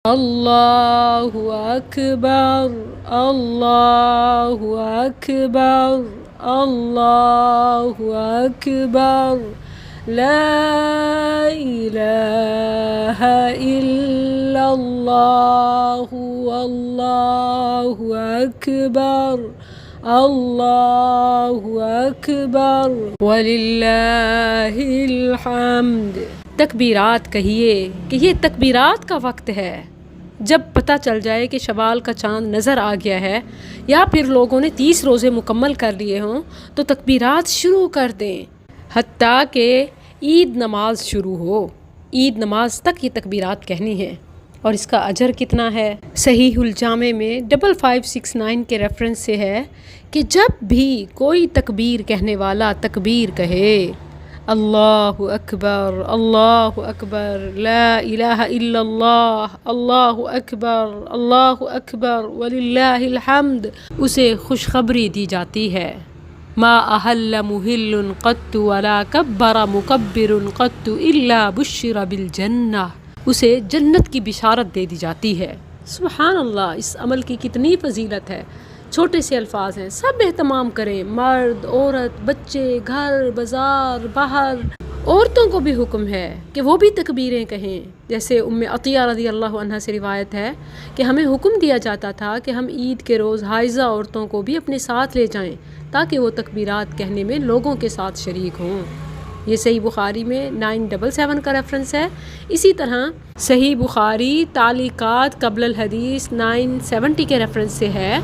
اللہ اکبر، اللہ اکبر، اللہ اکبر، لا الہ الا اللہ، اللہ اکبر، اللہ اکبر، وللہ الحمد۔ تکبیرات کہیے کہ یہ تکبیرات کا وقت ہے۔ جب پتہ چل جائے کہ شوال کا چاند نظر آ گیا ہے یا پھر لوگوں نے 30 روزے مکمل کر لیے ہوں تو تکبیرات شروع کر دیں، حتیٰ کہ عید نماز شروع ہو، عید نماز تک یہ تکبیرات کہنی ہے۔ اور اس کا اجر کتنا ہے؟ صحیح الجامع میں 5569 کے ریفرنس سے ہے کہ جب بھی کوئی تکبیر کہنے والا تکبیر کہے، اللہ اکبر، اللہ اکبر، لا الہ الا اللہ، اللہ اکبر، اللہ اکبر، وللہ الحمد، اسے خوشخبری دی جاتی ہے۔ ما احل محل قط ولا کبر مکبر قط الا بشر بالجنہ، اسے جنت کی بشارت دے دی جاتی ہے۔ سبحان اللہ، اس عمل کی کتنی فضیلت ہے۔ چھوٹے سے الفاظ ہیں، سب اہتمام کریں، مرد، عورت، بچے، گھر، بازار، باہر۔ عورتوں کو بھی حکم ہے کہ وہ بھی تکبیریں کہیں، جیسے ام عطیہ رضی اللہ عنہا سے روایت ہے کہ ہمیں حکم دیا جاتا تھا کہ ہم عید کے روز حائضہ عورتوں کو بھی اپنے ساتھ لے جائیں تاکہ وہ تکبیرات کہنے میں لوگوں کے ساتھ شریک ہوں۔ یہ صحیح بخاری میں 977 کا ریفرنس ہے۔ اسی طرح صحیح بخاری تعلیقات قبل الحدیث 970 کے ریفرنس سے ہے۔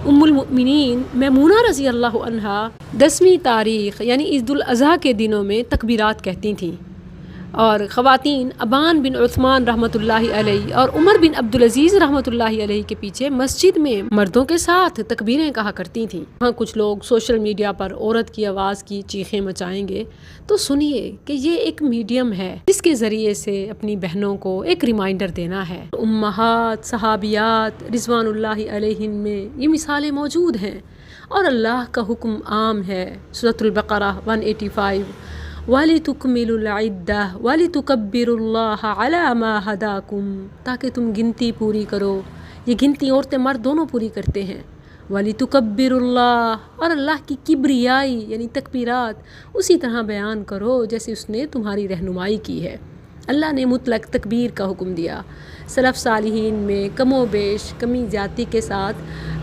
ام المؤمنین میمونہ رضی اللہ عنہا 10ویں تاریخ یعنی عید الاضحیٰ کے دنوں میں تکبیرات کہتی تھیں، اور خواتین ابان بن عثمان رحمۃ اللہ علیہ اور عمر بن عبدالعزیز رحمۃ اللہ علیہ کے پیچھے مسجد میں مردوں کے ساتھ تکبیریں کہا کرتی تھیں۔ ہاں، کچھ لوگ سوشل میڈیا پر عورت کی آواز کی چیخیں مچائیں گے، تو سنیے کہ یہ ایک میڈیم ہے جس کے ذریعے سے اپنی بہنوں کو ایک ریمائنڈر دینا ہے۔ امہات صحابیات رضوان اللہ علیہن میں یہ مثالیں موجود ہیں، اور اللہ کا حکم عام ہے۔ سورۃ البقرہ 185، وَلِتُكْمِلُوا الْعِدَّةَ وَلِتُكَبِّرُوا اللَّهَ عَلَى مَا هَدَاكُمْ، تاکہ تم گنتی پوری کرو۔ یہ گنتی عورتیں مرد دونوں پوری کرتے ہیں۔ وَلِتُكَبِّرُوا اللَّهَ، اور اللہ کی کبریائی یعنی تکبیرات اسی طرح بیان کرو جیسے اس نے تمہاری رہنمائی کی ہے۔ اللہ نے مطلق تکبیر کا حکم دیا۔ سلف صالحین میں کم و بیش کمی زیادتی کے ساتھ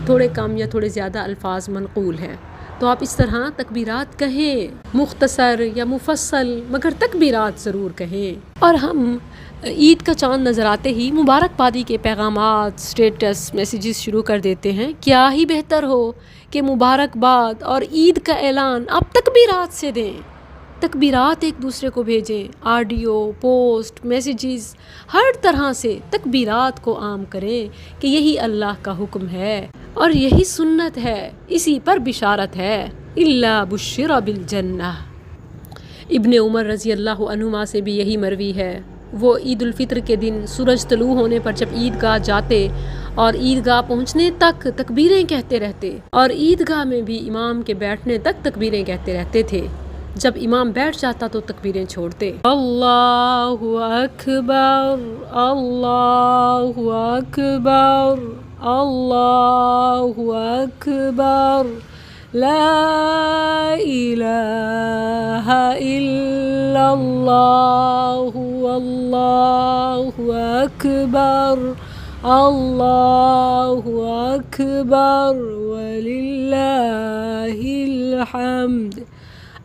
تھوڑے کم یا تھوڑے زیادہ الفاظ منقول ہیں، تو آپ اس طرح تکبیرات کہیں، مختصر یا مفصل، مگر تکبیرات ضرور کہیں۔ اور ہم عید کا چاند نظر آتے ہی مبارکبادی کے پیغامات، سٹیٹس، میسیجز شروع کر دیتے ہیں۔ کیا ہی بہتر ہو کہ مبارکباد اور عید کا اعلان آپ تکبیرات سے دیں۔ تکبیرات ایک دوسرے کو بھیجیں، آڈیو، پوسٹ، میسیجز، ہر طرح سے تکبیرات کو عام کریں کہ یہی اللہ کا حکم ہے اور یہی سنت ہے، اسی پر بشارت ہے۔ الا بشر بالجنہ۔ ابن عمر رضی اللہ عنہما سے بھی یہی مروی ہے۔ وہ عید الفطر کے دن سورج طلوع ہونے پر جب عیدگاہ جاتے اور عیدگاہ پہنچنے تک تکبیریں کہتے رہتے، اور عیدگاہ میں بھی امام کے بیٹھنے تک تکبیریں کہتے رہتے تھے۔ جب امام بیٹھ جاتا تو تکبیریں چھوڑتے۔ اللہ اکبر، اللہ اکبر، اللہ اکبر، لا الہ الا اللہ، اللہ اکبر، اللہ اکبر، وللہ الحمد۔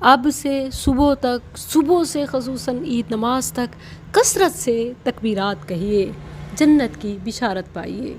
اب سے صبح تک، صبح سے خصوصاً عید نماز تک کثرت سے تکبیرات کہیے، جنت کی بشارت پائیے۔